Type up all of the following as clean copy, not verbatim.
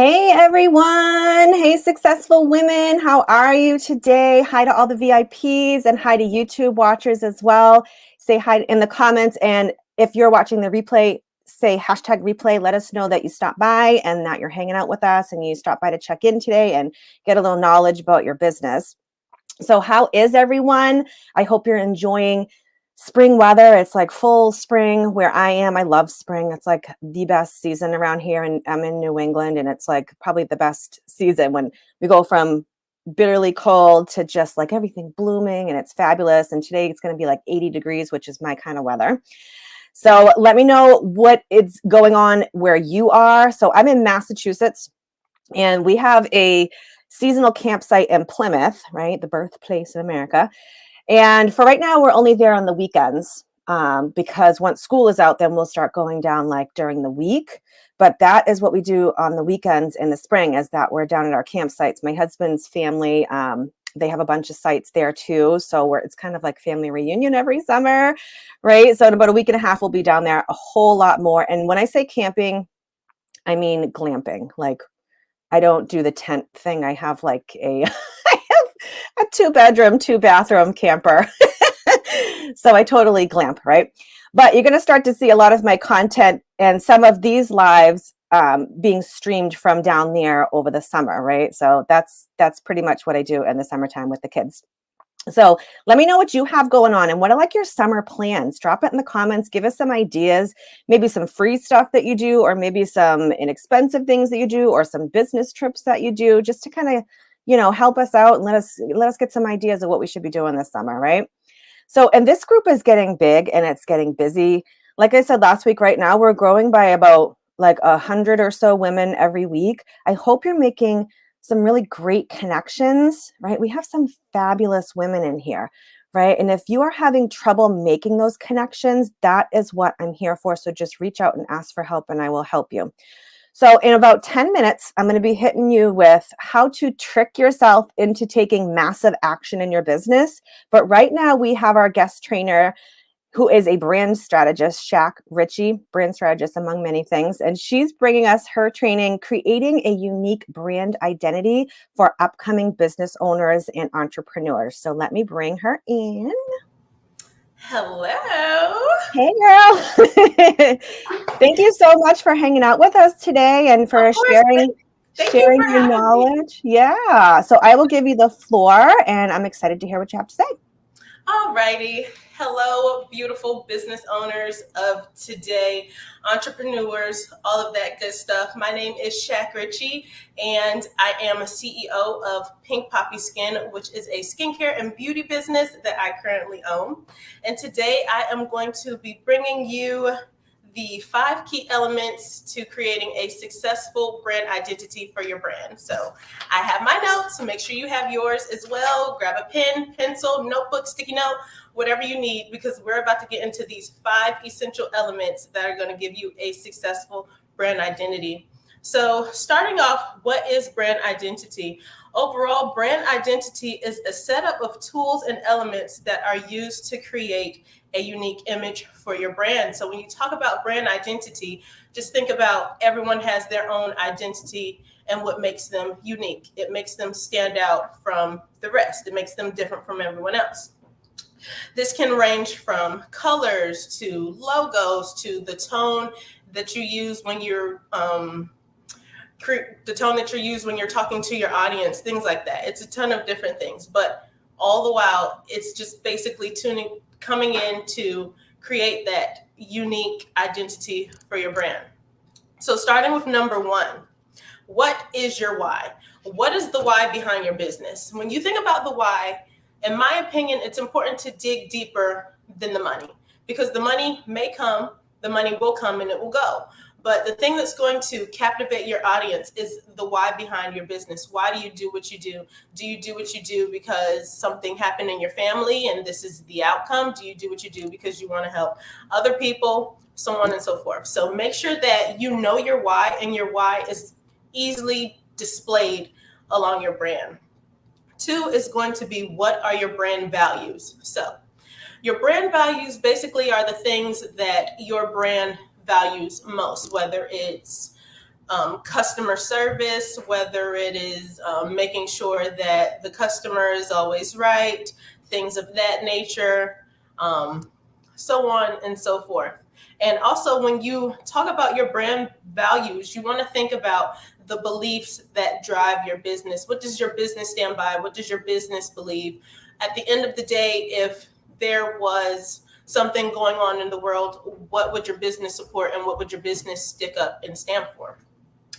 Hey everyone. Hey successful women. How are you today? Hi to all the VIPs and hi to YouTube watchers as well. Say hi in the comments. And if you're watching the replay, say hashtag replay. Let us know that you stopped by and that you're hanging out with us and you stopped by to check in today and get a little knowledge about your business. So how is everyone? I hope you're enjoying spring weather. It's like full spring where I am. I love spring. It's like the best season around here, and I'm in New England, and it's like probably the best season when we go from bitterly cold to just like everything blooming, and it's fabulous. And today it's going to be like 80 degrees, which is my kind of weather. So let me know what is going on where you are. So I'm in Massachusetts, and we have a seasonal campsite in Plymouth, right? The birthplace of America. And for right now, we're only there on the weekends because once school is out, then we'll start going down like during the week. But that is what we do on the weekends in the spring, is that we're down at our campsites. My husband's family, they have a bunch of sites there too. So it's kind of like family reunion every summer, right? So in about a week and a half, we'll be down there a whole lot more. And when I say camping, I mean glamping. Like I don't do the tent thing. I have like I have a 2-bedroom, 2-bathroom camper. So I totally glamp, right? But you're going to start to see a lot of my content and some of these lives being streamed from down there over the summer, right? So that's pretty much what I do in the summertime with the kids. So let me know what you have going on and what are like your summer plans. Drop it in the comments. Give us some ideas, maybe some free stuff that you do, or maybe some inexpensive things that you do, or some business trips that you do, just to kind of, help us out and let us get some ideas of what we should be doing this summer, right? So, and this group is getting big and it's getting busy. Like I said last week, right now we're growing by about like 100 or so women every week. I hope you're making some really great connections, right? We have some fabulous women in here, right? And if you are having trouble making those connections, that is what I'm here for. So just reach out and ask for help and I will help you. So in about 10 minutes, I'm going to be hitting you with how to trick yourself into taking massive action in your business. But right now we have our guest trainer who is a brand strategist, Shak Richie, brand strategist among many things. And she's bringing us her training, creating a unique brand identity for upcoming business owners and entrepreneurs. So let me bring her in. Hello. Hey, girl. Thank you so much for hanging out with us today and for Of course. sharing Thank you for your having me. knowledge. Yeah. So I will give you the floor and I'm excited to hear what you have to say. Alrighty. Hello, beautiful business owners of today, entrepreneurs, all of that good stuff. My name is Shak Richie, and I am a CEO of Pink Poppy Skin, which is a skincare and beauty business that I currently own. And today I am going to be bringing you the 5 key elements to creating a successful brand identity for your brand. So I have my notes, so make sure you have yours as well. Grab a pen, pencil, notebook, sticky note, whatever you need, because we're about to get into these 5 essential elements that are going to give you a successful brand identity. So starting off, what is brand identity? Overall, brand identity is a setup of tools and elements that are used to create a unique image for your brand. So when you talk about brand identity, just think about everyone has their own identity and what makes them unique. It makes them stand out from the rest. It makes them different from everyone else. This can range from colors to logos to the tone that you use when you're talking to your audience, things like that. It's a ton of different things, but all the while, it's just basically coming in to create that unique identity for your brand. So starting with number 1, what is your why? What is the why behind your business? When you think about the why, in my opinion, it's important to dig deeper than the money, because the money may come, the money will come and it will go. But the thing that's going to captivate your audience is the why behind your business. Why do you do what you do? Do you do what you do because something happened in your family and this is the outcome? Do you do what you do because you want to help other people, so on and so forth? So make sure that you know your why, and your why is easily displayed along your brand. 2 is going to be, what are your brand values? So your brand values basically are the things that your brand values most, whether it's customer service, whether it is making sure that the customer is always right, things of that nature, so on and so forth. And also, when you talk about your brand values, you want to think about the beliefs that drive your business. What does your business stand by? What does your business believe? At the end of the day, if there was something going on in the world, what would your business support and what would your business stick up and stand for?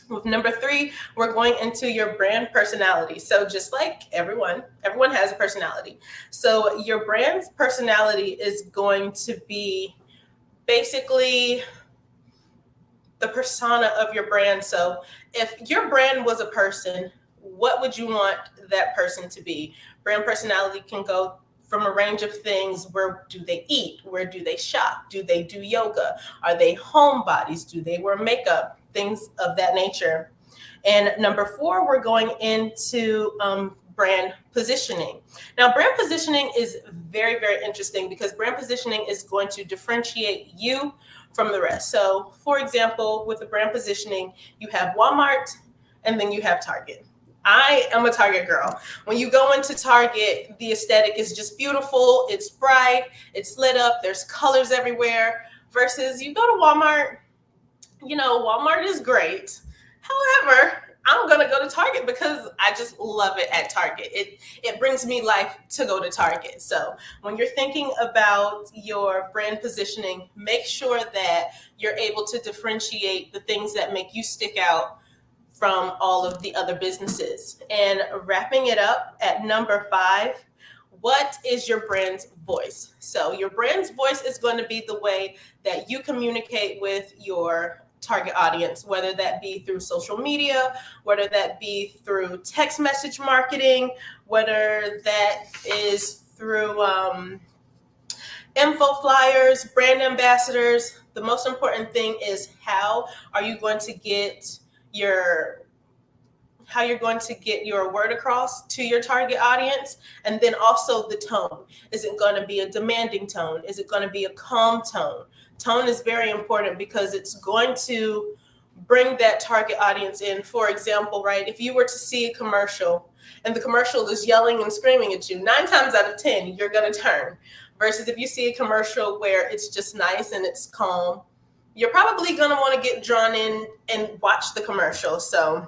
With number 3, we're going into your brand personality. So just like everyone has a personality. So your brand's personality is going to be basically the persona of your brand. So if your brand was a person, what would you want that person to be? Brand personality can go from a range of things. Where do they eat? Where do they shop? Do they do yoga? Are they homebodies? Do they wear makeup? Things of that nature. And number 4, we're going into brand positioning. Now, brand positioning is very, very interesting because brand positioning is going to differentiate you from the rest. So, for example, with the brand positioning, you have Walmart and then you have Target. I am a Target girl. When you go into Target, the aesthetic is just beautiful. It's bright. It's lit up. There's colors everywhere. Versus you go to Walmart, Walmart is great. However, I'm going to go to Target because I just love it at Target. It brings me life to go to Target. So when you're thinking about your brand positioning, make sure that you're able to differentiate the things that make you stick out from all of the other businesses. And wrapping it up at number 5, what is your brand's voice? So your brand's voice is going to be the way that you communicate with your target audience, whether that be through social media, whether that be through text message marketing, whether that is through info flyers, brand ambassadors. The most important thing is how you're going to get your word across to your target audience. And then also the tone. Is it going to be a demanding tone? Is it going to be a calm tone? Tone is very important because it's going to bring that target audience in. For example, right, if you were to see a commercial and the commercial is yelling and screaming at you, 9 times out of 10, you're going to turn. Versus if you see a commercial where it's just nice and it's calm, you're probably going to want to get drawn in and watch the commercial. So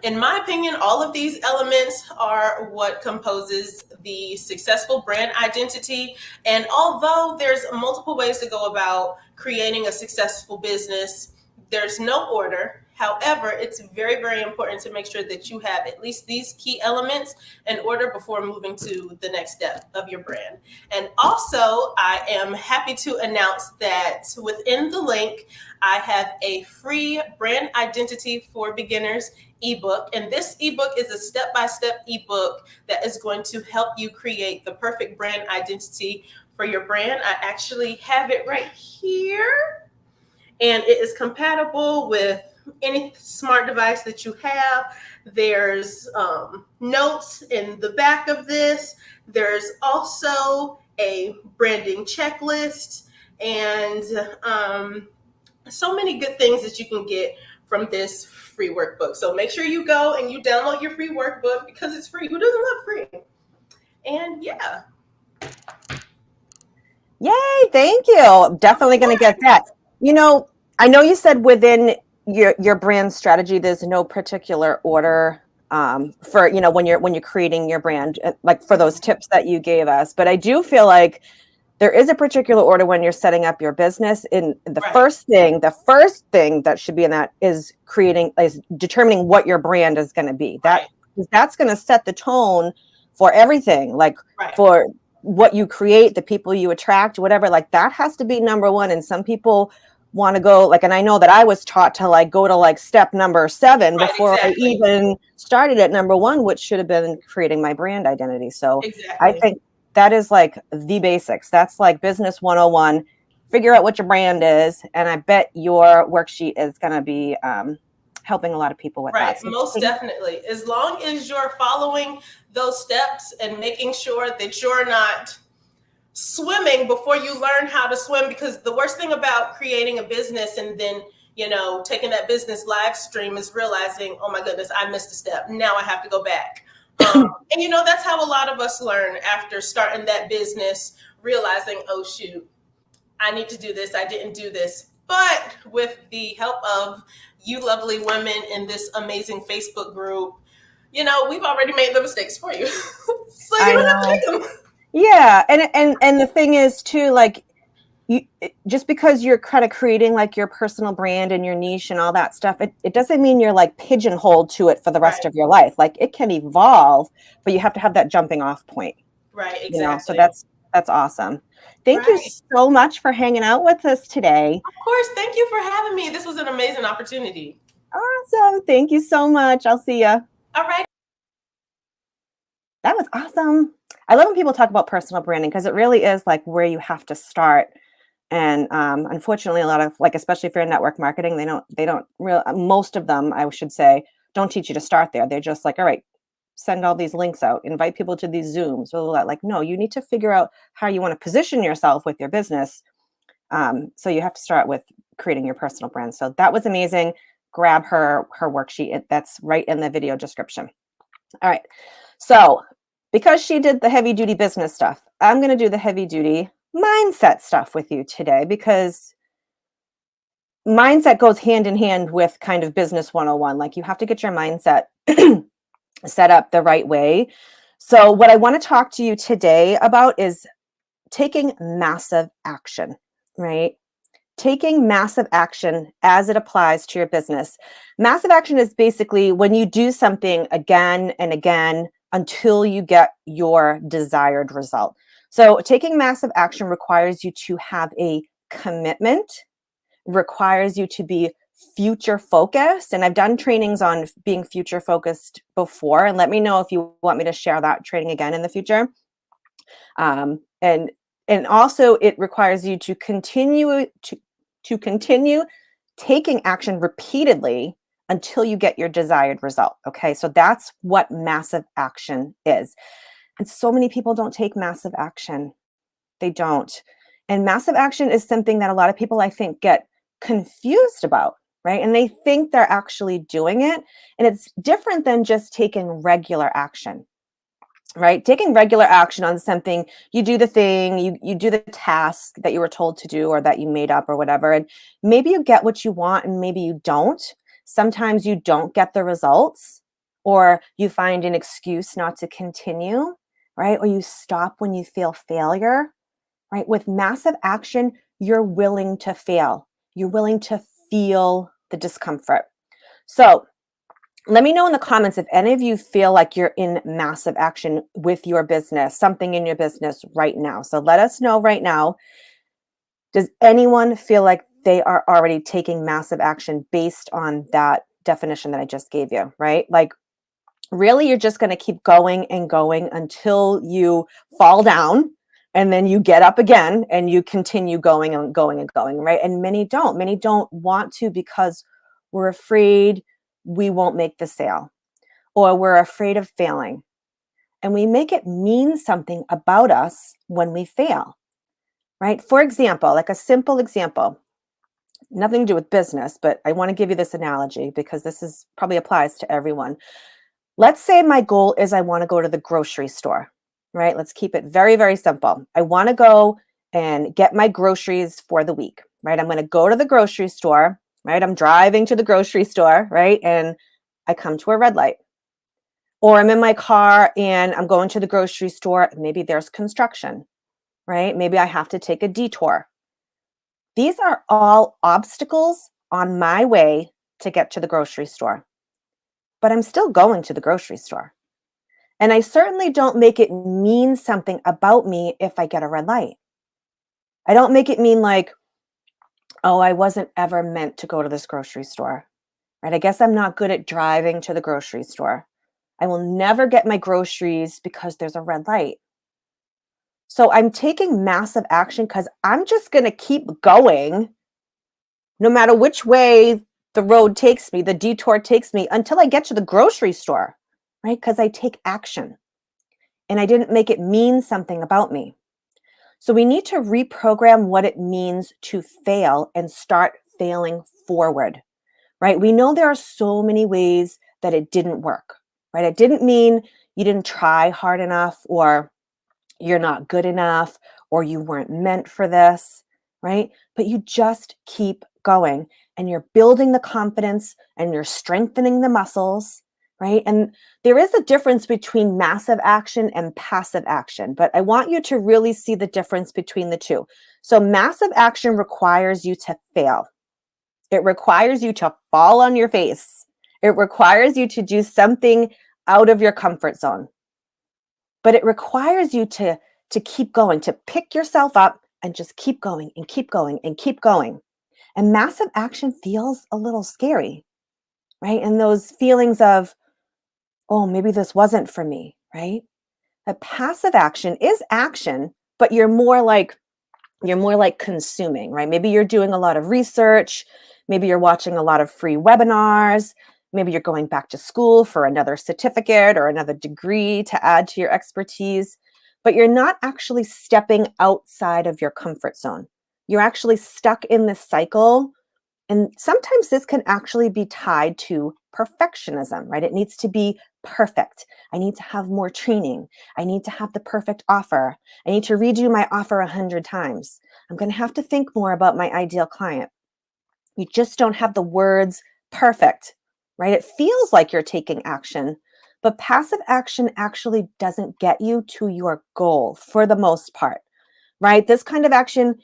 in my opinion, all of these elements are what composes the successful brand identity. And although there's multiple ways to go about creating a successful business, there's no order. However, it's very, very important to make sure that you have at least these key elements in order before moving to the next step of your brand. And also, I am happy to announce that within the link, I have a free brand identity for beginners ebook. And this ebook is a step-by-step ebook that is going to help you create the perfect brand identity for your brand. I actually have it right here, and it is compatible with any smart device that you have. There's notes in the back of this. There's also a branding checklist and so many good things that you can get from this free workbook. So make sure you go and you download your free workbook because it's free. Who doesn't love free? And yeah. Yay, thank you. Definitely going to get that. I know you said within your brand strategy, there's no particular order for, when you're creating your brand, like for those tips that you gave us. But I do feel like there is a particular order when you're setting up your business. In the first thing that should be in that is determining what your brand is going to be. That's going to set the tone for everything, for what you create, the people you attract, whatever, that has to be number one. And some people want to go and I know that I was taught to go to step number 7 before I even started at number 1, which should have been creating my brand identity. So I think that is the basics. That's business 101. Figure out what your brand is. And I bet your worksheet is going to be helping a lot of people with that. So most definitely. As long as you're following those steps and making sure that you're not swimming before you learn how to swim, because the worst thing about creating a business and then taking that business live stream is realizing, oh my goodness, I missed a step. Now I have to go back. And that's how a lot of us learn after starting that business, realizing, oh shoot, I need to do this. I didn't do this. But with the help of you lovely women in this amazing Facebook group, we've already made the mistakes for you. So you I don't have to know. make them. Yeah, and the thing is too, like, just because you're kind of creating like your personal brand and your niche and all that stuff, it doesn't mean you're like pigeonholed to it for the rest Right. of your life. Like, it can evolve, but you have to have that jumping off point, Right, so exactly. that's awesome. Thank you Right. so much for hanging out with us today. Of course. Thank you for having me. This was an amazing opportunity. Awesome. Thank you so much. I'll see you. All right. That was awesome. I love when people talk about personal branding because it really is like where you have to start. And unfortunately, a lot of, like, especially if you're in network marketing, they don't real most of them, I should say, don't teach you to start there. They're just like, all right, send all these links out, invite people to these Zooms, blah, blah, blah. Like, no, you need to figure out how you want to position yourself with your business. So you have to start with creating your personal brand. So that was amazing. Grab her worksheet. That's right in the video description. All right. So because she did the heavy duty business stuff, I'm going to do the heavy duty mindset stuff with you today, because mindset goes hand in hand with kind of business 101. Like, you have to get your mindset set up the right way. So what I want to talk to you today about is taking massive action, right? Taking massive action as it applies to your business. Massive action is basically when you do something again and again until you get your desired result. So taking massive action requires you to have a commitment, requires you to be future focused. And I've done trainings on being future focused before. And let me know if you want me to share that training again in the future. And also it requires you to continue taking action repeatedly until you get your desired result. Okay, so that's what massive action is. And so many people don't take massive action. They don't. And massive action is something that a lot of people, I think, get confused about, right? And they think they're actually doing it. And it's different than just taking regular action, right? Taking regular action on something, you do the thing, you do the task that you were told to do or that you made up or whatever. And maybe you get what you want and maybe you don't. Sometimes you don't get the results, or you find an excuse not to continue, right? Or you stop when you feel failure, right? With massive action, you're willing to fail. You're willing to feel the discomfort. So let me know in the comments if any of you feel like you're in massive action with your business, something in your business right now. So let us know right now. Does anyone feel like they are already taking massive action based on that definition that I just gave you, right? Like, really, you're just going to keep going and going until you fall down, and then you get up again and you continue going and going and going, right? And many don't. Many don't want to because we're afraid we won't make the sale, or we're afraid of failing. And we make it mean something about us when we fail, right? For example, like a simple example, nothing to do with business, but I want to give you this analogy because this is probably applies to everyone. Let's say my goal is I want to go to the grocery store, right? Let's keep it very, very simple. I want to go and get my groceries for the week, right? I'm going to go to the grocery store, right? I'm driving to the grocery store, right? And I come to a red light. Or I'm in my car and I'm going to the grocery store. Maybe there's construction, right? Maybe I have to take a detour. These are all obstacles on my way to get to the grocery store. But I'm still going to the grocery store. And I certainly don't make it mean something about me if I get a red light. I don't make it mean like, oh, I wasn't ever meant to go to this grocery store, right? I guess I'm not good at driving to the grocery store. I will never get my groceries because there's a red light. So I'm taking massive action because I'm just going to keep going no matter which way the road takes me, the detour takes me, until I get to the grocery store, right? Because I take action and I didn't make it mean something about me. So we need to reprogram what it means to fail and start failing forward, right? We know there are so many ways that it didn't work, right? It didn't mean you didn't try hard enough, or you're not good enough, or you weren't meant for this, right? But you just keep going, and you're building the confidence, and you're strengthening the muscles, right? And there is a difference between massive action and passive action, but I want you to really see the difference between the two. So massive action requires you to fail. It requires you to fall on your face. It requires you to do something out of your comfort zone. But it requires you to keep going, to pick yourself up and just keep going and keep going and keep going. And massive action feels a little scary, right? And those feelings of, oh, maybe this wasn't for me, right? A passive action is action, but you're more like consuming, right? Maybe you're doing a lot of research. Maybe you're watching a lot of free webinars. Maybe you're going back to school for another certificate or another degree to add to your expertise, but you're not actually stepping outside of your comfort zone. You're actually stuck in this cycle. And sometimes this can actually be tied to perfectionism, right? It needs to be perfect. I need to have more training. I need to have the perfect offer. I need to redo my offer 100 times. I'm going to have to think more about my ideal client. You just don't have the words perfect, right? It feels like you're taking action, but passive action actually doesn't get you to your goal for the most part, right? This kind of action,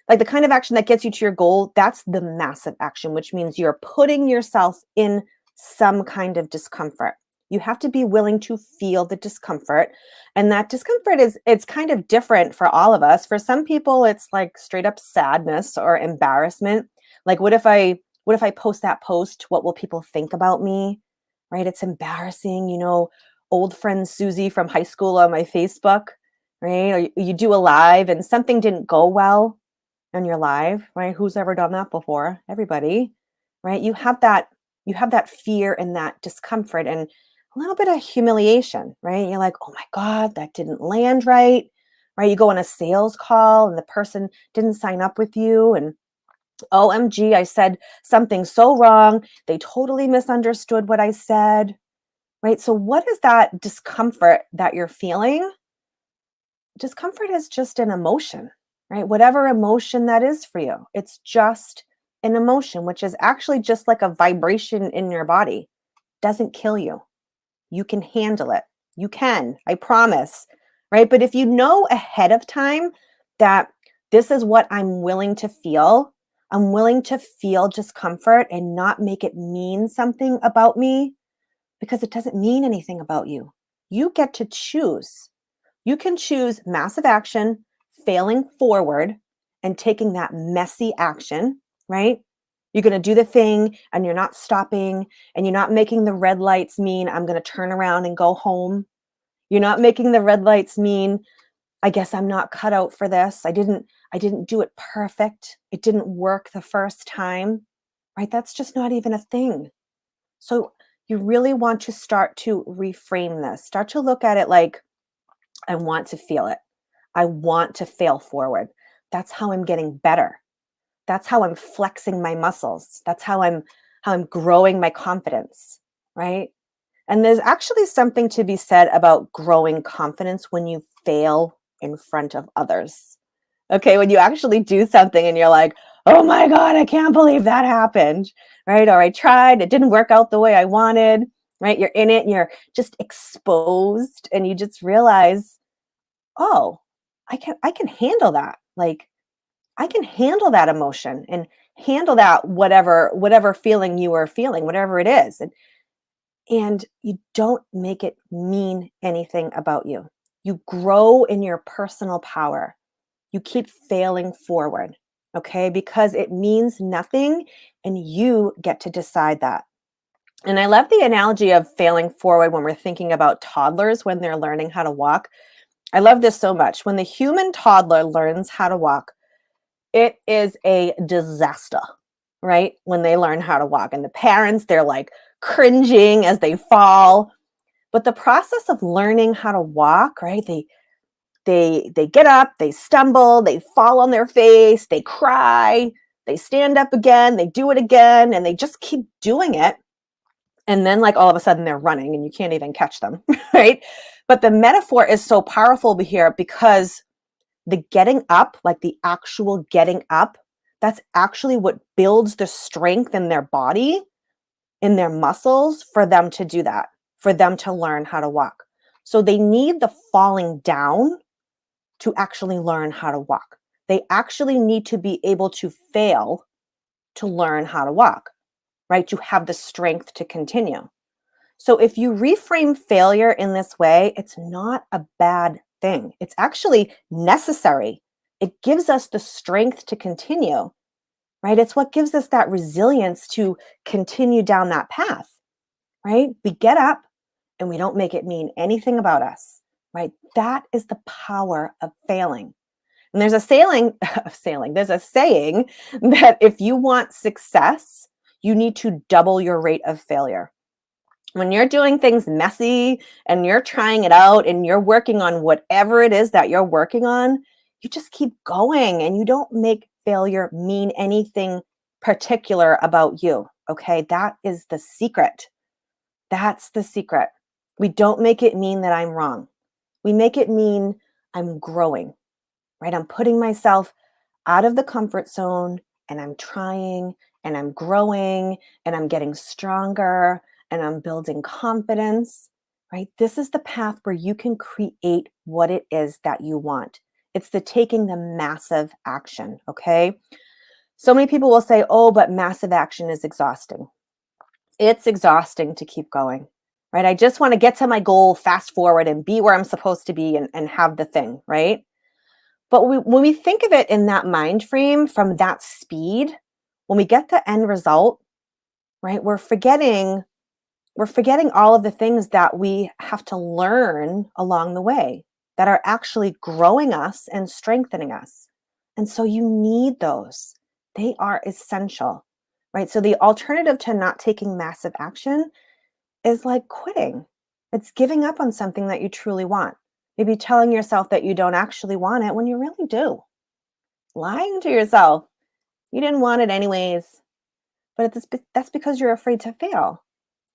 like the kind of action that gets you to your goal, that's the massive action, which means you're putting yourself in some kind of discomfort. You have to be willing to feel the discomfort. And that discomfort it's kind of different for all of us. For some people, it's like straight up sadness or embarrassment. Like, what if I post that post? What will people think about me? Right? It's embarrassing. Old friend Susie from high school on my Facebook, right? Or you do a live and something didn't go well on your live, right? Who's ever done that before? Everybody, right? You have that fear and that discomfort and a little bit of humiliation, right? You're like, oh my God, that didn't land right, right? You go on a sales call and the person didn't sign up with you, and OMG, I said something so wrong. They totally misunderstood what I said, right? So, what is that discomfort that you're feeling? Discomfort is just an emotion, right? Whatever emotion that is for you, it's just an emotion, which is actually just like a vibration in your body. Doesn't kill you. You can handle it. You can, I promise, right? But if you know ahead of time that this is what I'm willing to feel, I'm willing to feel discomfort and not make it mean something about me, because it doesn't mean anything about you. You get to choose. You can choose massive action, failing forward, and taking that messy action, right? You're going to do the thing and you're not stopping, and you're not making the red lights mean I'm going to turn around and go home. You're not making the red lights mean I guess I'm not cut out for this. I didn't do it perfect. It didn't work the first time, right? That's just not even a thing. So you really want to start to reframe this. Start to look at it like, I want to feel it. I want to fail forward. That's how I'm getting better. That's how I'm flexing my muscles. That's how I'm growing my confidence, right? And there's actually something to be said about growing confidence when you fail in front of others. Okay, when you actually do something and you're like, "Oh my god, I can't believe that happened." Right? Or I tried, it didn't work out the way I wanted, right? You're in it and you're just exposed and you just realize, "Oh, I can handle that." Like, I can handle that emotion and handle that whatever feeling you are feeling, whatever it is. And you don't make it mean anything about you. You grow in your personal power. You keep failing forward, okay? Because it means nothing and you get to decide that. And I love the analogy of failing forward when we're thinking about toddlers when they're learning how to walk. I love this so much. When the human toddler learns how to walk, it is a disaster, right? When they learn how to walk. And the parents, they're like cringing as they fall. But the process of learning how to walk, right? They get up, they stumble, they fall on their face, they cry, they stand up again, they do it again, and they just keep doing it. And then, like, all of a sudden they're running and you can't even catch them, right? But the metaphor is so powerful here because the getting up, like the actual getting up, that's actually what builds the strength in their body, in their muscles, for them to do that, for them to learn how to walk. So they need the falling down to actually learn how to walk. They actually need to be able to fail to learn how to walk, right? To have the strength to continue. So if you reframe failure in this way, it's not a bad thing. It's actually necessary. It gives us the strength to continue, right? It's what gives us that resilience to continue down that path, right? We get up and we don't make it mean anything about us, right? That is the power of failing. And there's a there's a saying that if you want success, you need to double your rate of failure. When you're doing things messy and you're trying it out and you're working on whatever it is that you're working on, you just keep going and you don't make failure mean anything particular about you. Okay. That is the secret. That's the secret. We don't make it mean that I'm wrong. We make it mean I'm growing, right? I'm putting myself out of the comfort zone and I'm trying and I'm growing and I'm getting stronger and I'm building confidence, right? This is the path where you can create what it is that you want. It's the taking the massive action, okay? So many people will say, oh, but massive action is exhausting. It's exhausting to keep going, right? I just want to get to my goal, fast forward and be where I'm supposed to be and have the thing, right? But when we think of it in that mind frame from that speed, when we get the end result, right, we're forgetting all of the things that we have to learn along the way that are actually growing us and strengthening us. And so you need those. They are essential, right? So the alternative to not taking massive action is like quitting. It's giving up on something that you truly want. Maybe telling yourself that you don't actually want it when you really do. Lying to yourself. You didn't want it anyways. But that's because you're afraid to fail,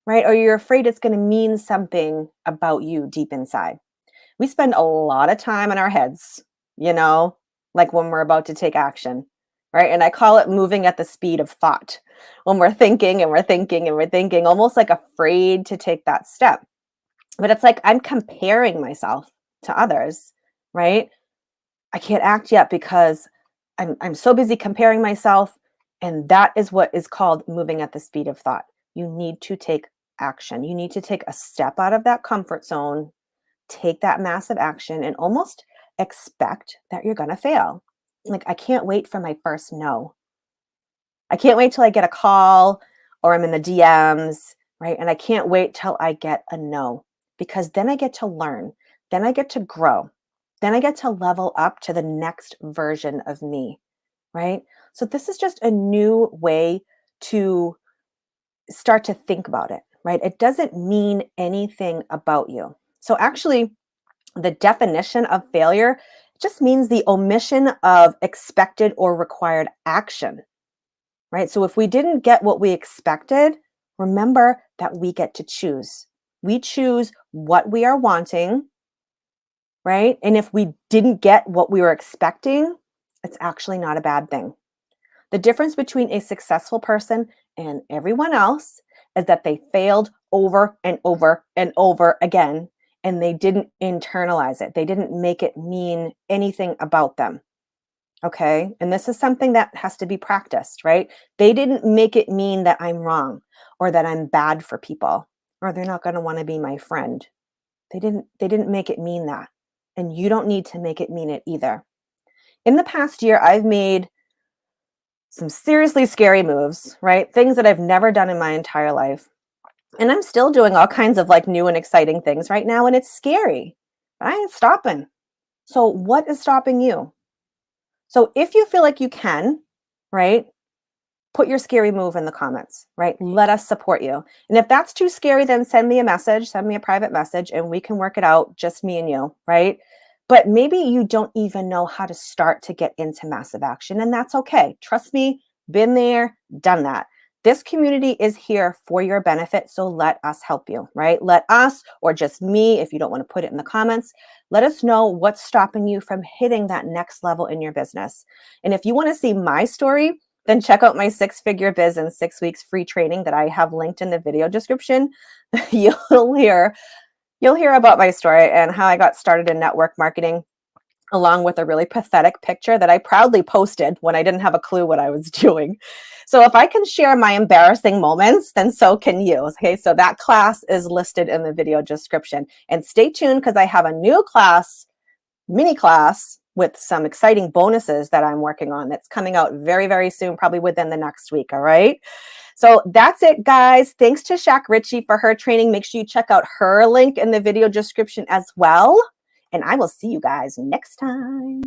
right? Or you're afraid it's going to mean something about you deep inside. We spend a lot of time in our heads, like when we're about to take action, right? And I call it moving at the speed of thought. When we're thinking and we're thinking and we're thinking, almost like afraid to take that step. But it's like I'm comparing myself to others, right? I can't act yet because I'm so busy comparing myself. And that is what is called moving at the speed of thought. You need to take action. You need to take a step out of that comfort zone, take that massive action, and almost expect that you're going to fail. Like, I can't wait for my first no. I can't wait till I get a call or I'm in the DMs, right? And I can't wait till I get a no, because then I get to learn. Then I get to grow. Then I get to level up to the next version of me, right? So this is just a new way to start to think about it, right? It doesn't mean anything about you. So actually, the definition of failure just means the omission of expected or required action, right? So if we didn't get what we expected, remember that we get to choose. We choose what we are wanting, right? And if we didn't get what we were expecting, it's actually not a bad thing. The difference between a successful person and everyone else is that they failed over and over and over again, and they didn't internalize it. They didn't make it mean anything about them. Okay. And this is something that has to be practiced, right? They didn't make it mean that I'm wrong or that I'm bad for people or they're not going to want to be my friend. They didn't make it mean that. And you don't need to make it mean it either. In the past year, I've made some seriously scary moves, right? Things that I've never done in my entire life. And I'm still doing all kinds of like new and exciting things right now. And it's scary. But I ain't stopping. So what is stopping you? So if you feel like you can, right, put your scary move in the comments, right? Let us support you. And if that's too scary, then send me a message, send me a private message, and we can work it out, just me and you, right? But maybe you don't even know how to start to get into massive action, and that's okay. Trust me, Been there, done that. This community is here for your benefit, so let us help you, right? Let us, or just me, if you don't want to put it in the comments, let us know what's stopping you from hitting that next level in your business. And if you want to see my story, then check out my 6-figure biz in 6 weeks free training that I have linked in the video description. You'll hear about my story and how I got started in network marketing, along with a really pathetic picture that I proudly posted when I didn't have a clue what I was doing. So if I can share my embarrassing moments, then so can you. Okay, so that class is listed in the video description. And stay tuned because I have a new class, mini class, with some exciting bonuses that I'm working on that's coming out very, very soon, probably within the next week. All right. So that's it, guys. Thanks to Shak Richie for her training. Make sure you check out her link in the video description as well. And I will see you guys next time.